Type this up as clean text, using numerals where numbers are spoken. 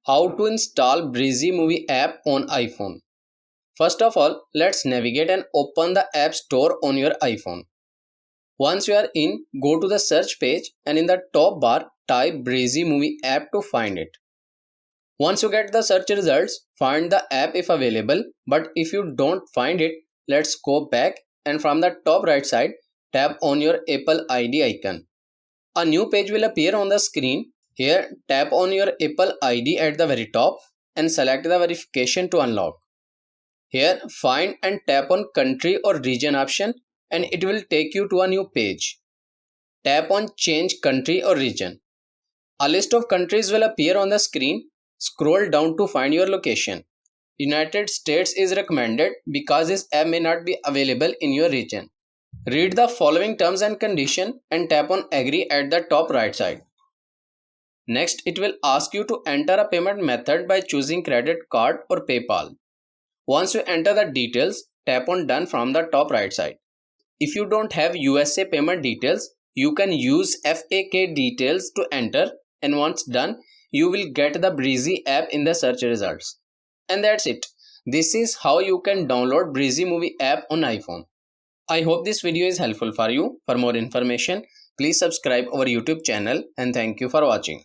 How to install Breezy movie app on iPhone. First of all, let's navigate and open the App Store on your iPhone. Once you are in, go to the search page and in the top bar type Breezy movie app to find it. Once you get the search results, find the app if available, but if you don't find it, let's go back and from the top right side, tap on your Apple ID icon. A new page will appear on the screen. Here, tap on your Apple ID at the very top and select the verification to unlock. Here, find and tap on country or region option and it will take you to a new page. Tap on change country or region. A list of countries will appear on the screen. Scroll down to find your location. United States is recommended because this app may not be available in your region. Read the following terms and conditions and tap on agree at the top right side. Next, it will ask you to enter a payment method by choosing credit card or PayPal. Once you enter the details, tap on done from the top right side. If you don't have USA payment details, you can use FAK details to enter, and once done, you will get the Breezy app in the search results. And that's it. This is how you can download Breezy movie app on iPhone. I hope this video is helpful for you. For more information, please subscribe our YouTube channel and thank you for watching.